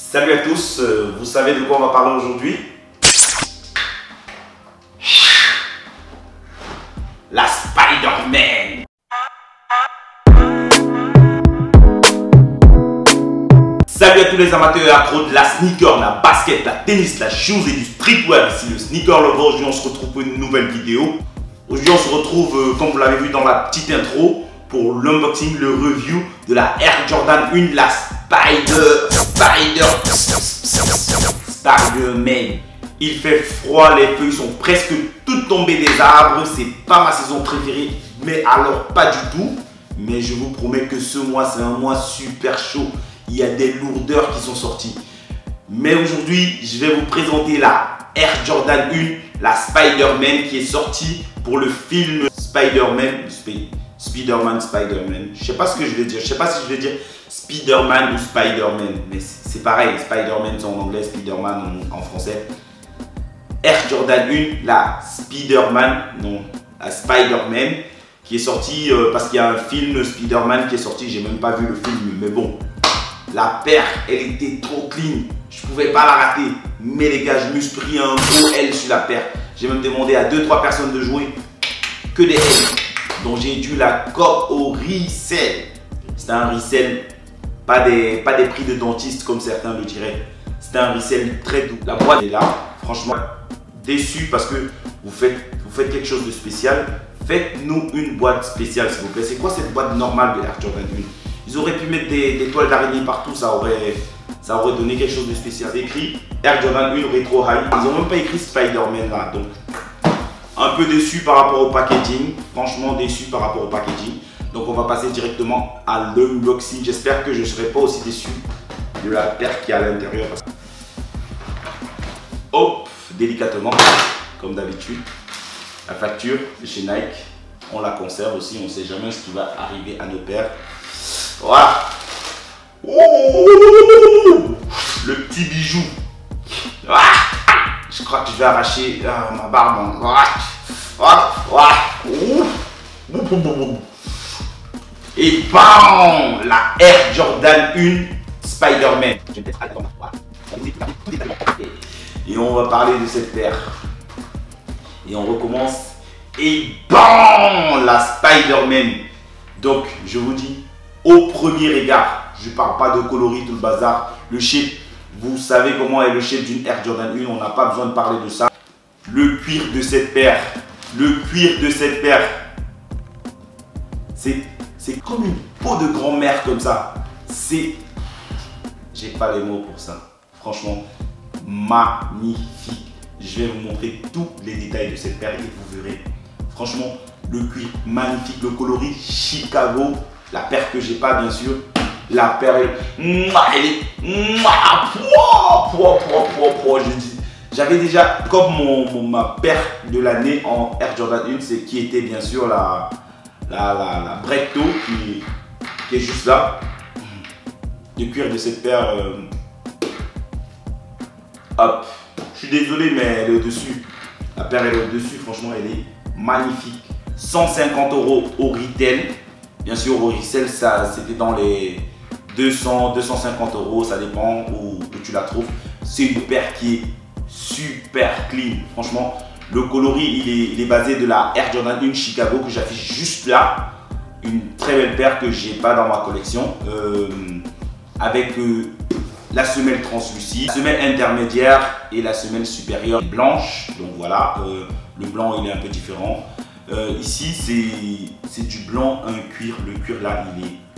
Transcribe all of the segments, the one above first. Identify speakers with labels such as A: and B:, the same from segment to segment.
A: Salut à tous, vous savez de quoi on va parler aujourd'hui? La Spider-Man. Salut à tous les amateurs et accros de la sneaker, la basket, la tennis, la shoes et du streetwear. Ici le Sneaker Lover. Aujourd'hui on se retrouve pour une nouvelle vidéo. Aujourd'hui on se retrouve, comme vous l'avez vu dans la petite intro, pour l'unboxing, le review de la Air Jordan 1, la Spider-Man. Il fait froid, les feuilles sont presque toutes tombées des arbres. C'est pas ma saison préférée, mais alors pas du tout. Mais je vous promets que ce mois, c'est un mois super chaud. Il y a des lourdeurs qui sont sorties. Mais aujourd'hui, je vais vous présenter la Air Jordan 1, la Spider-Man, qui est sortie pour le film Spider-Man. Je sais pas ce que je vais dire. Je sais pas si je vais dire Spider-Man ou Spider-Man. Mais c'est pareil. Spider-Man c'est en anglais, Spider-Man en français. Air Jordan 1, la Spider-Man, non, la Spider-Man, qui est sortie parce qu'il y a un film Spider-Man qui est sorti. J'ai même pas vu le film, mais bon. La paire, elle était trop clean. Je pouvais pas la rater. Mais les gars, je me suis pris un gros L sur la paire. J'ai même demandé à 2-3 personnes de jouer que des L. Donc j'ai dû la coque au resell. C'était un resell, pas des prix de dentiste comme certains le diraient. C'était un resell très doux. La boîte est là. Franchement, déçu parce que vous faites quelque chose de spécial. Faites-nous une boîte spéciale s'il vous plaît. C'est quoi cette boîte normale de Air Jordan 1? Ils auraient pu mettre des toiles d'araignée partout, ça aurait donné quelque chose de spécial. C'est écrit Air Jordan 1 Retro High. Ils n'ont même pas écrit Spider-Man là. Donc, un peu déçu par rapport au packaging. Franchement, déçu par rapport au packaging. Donc, on va passer directement à l'unboxing. J'espère que je ne serai pas aussi déçu de la paire qui est à l'intérieur. Hop, délicatement, comme d'habitude. La facture de chez Nike. On la conserve aussi. On ne sait jamais ce qui va arriver à nos paires. Voilà. Ouh, le petit bijou. Je crois que je vais arracher ma barbe. Et bam, la Air Jordan 1 Spider-Man. Et on va parler de cette paire. Et on recommence. Et bam, la Spider-Man. Donc, je vous dis, au premier regard, je ne parle pas de coloris, tout le bazar. Le shape, vous savez comment est le shape d'une Air Jordan 1, on n'a pas besoin de parler de ça. Le cuir de cette paire, c'est comme une peau de grand-mère comme ça. J'ai pas les mots pour ça. Franchement, magnifique. Je vais vous montrer tous les détails de cette paire et vous verrez. Franchement, le cuir magnifique, le coloris Chicago. La paire que j'ai pas, bien sûr. La paire, elle est j'avais déjà comme ma paire de l'année en Air Jordan 1, c'est qui était bien sûr la Brecto qui est juste là. Le cuir de cette paire, hop. Je suis désolé, mais elle est au-dessus. La paire elle est au-dessus, franchement, elle est magnifique. 150 € au retail. Bien sûr, au resell, c'était dans les 200, 250 €, ça dépend où tu la trouves. C'est une paire qui est super clean. Franchement, le coloris, il est basé de la Air Jordan 1 Chicago que j'affiche juste là. Une très belle paire que j'ai pas dans ma collection. Avec la semelle translucide, la semelle intermédiaire et la semelle supérieure blanche. Donc voilà, le blanc, il est un peu différent. Ici, c'est du blanc, un cuir. Le cuir là,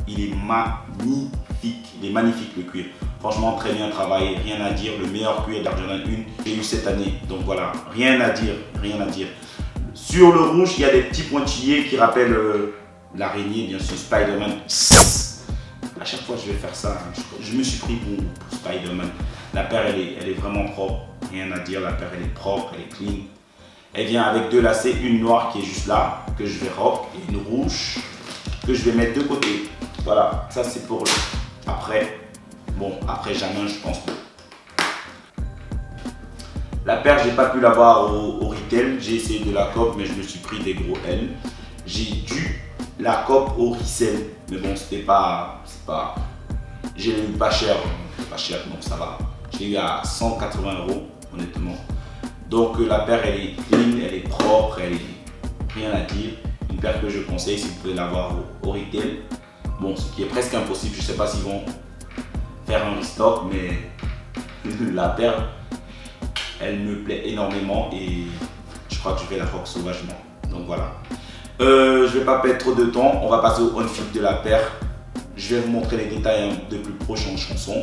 A: il est magnifique. Il est magnifique le cuir. Franchement, très bien travaillé. Rien à dire. Le meilleur cuir d'Air Jordan 1 que j'ai eu cette année. Donc voilà, rien à dire. Rien à dire. Sur le rouge, il y a des petits pointillés qui rappellent l'araignée, bien sûr, Spider-Man. À chaque fois, je vais faire ça. Je me suis pris pour Spider-Man. La paire, elle est vraiment propre. Rien à dire. La paire, elle est propre. Elle est clean. Elle vient avec deux lacets, une noire qui est juste là, que je vais rock, et une rouge que je vais mettre de côté. Voilà, ça c'est pour après. Bon, après jamais, je pense pas. La paire, j'ai pas pu l'avoir au retail. J'ai essayé de la coque, mais je me suis pris des gros L. J'ai dû la coque au resell. Mais bon, c'était pas. J'ai eu pas cher. pas cher, donc ça va. Je l'ai eu à 180 €, honnêtement. Donc la paire, elle est clean, elle est propre, elle est rien à dire. Une paire que je conseille si vous pouvez l'avoir au retail. Bon, ce qui est presque impossible, je ne sais pas s'ils vont faire un restock, mais la paire, elle me plaît énormément et je crois que je vais la rock sauvagement. Donc voilà. Je ne vais pas perdre trop de temps, on va passer au on-fit de la paire. Je vais vous montrer les détails de plus proche en chanson.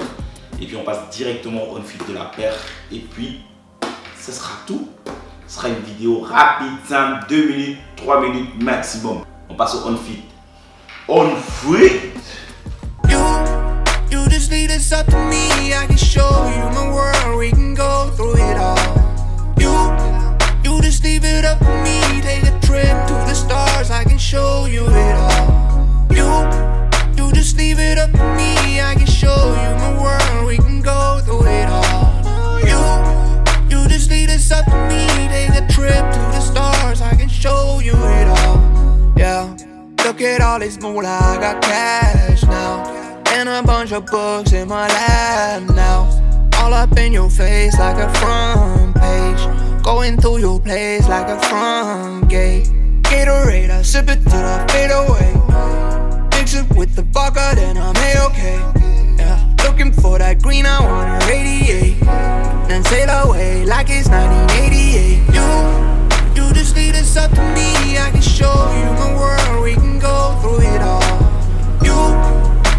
A: Et puis on passe directement au on-fit de la paire. Et puis, ce sera tout. Ce sera une vidéo rapide, simple, 2 minutes, 3 minutes maximum. On passe au on-fit. On-fit.
B: You just lead us up to me, I can show you my world, we can go through it all. You just leave it up to me, take a trip to the stars, I can show you it all. You just leave it up to me, I can show you my world, we can go through it all. You just lead us up to me, take a trip to the stars, I can show you it all. Yeah, look at all this moolah, I got cash now, and a bunch of books in my lap now. All up in your face like a front page, going through your place like a front gate. Gatorade, I sip it till I fade away. Mix it with the vodka, then I'm A-okay. Yeah, looking for that green, I wanna radiate, then sail away like it's 1988. You just lead us up to me, I can show you my world, we can go through it all.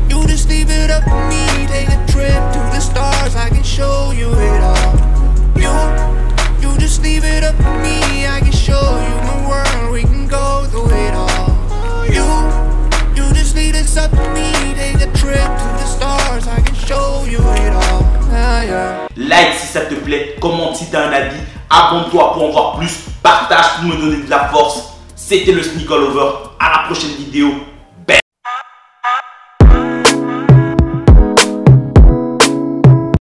B: You just leave it up to me, take a trip to the stars, I can show you it all. You just leave it up to me, I can show you my world, we can go through it all. You just lead us up to me, take a trip to the stars, I can show you it all. Yeah, yeah.
A: Like si ça te plaît, commente si t'as un avis, abonne-toi pour en voir plus, partage pour me donner de la force. C'était le Sneaker Lover, à la prochaine vidéo.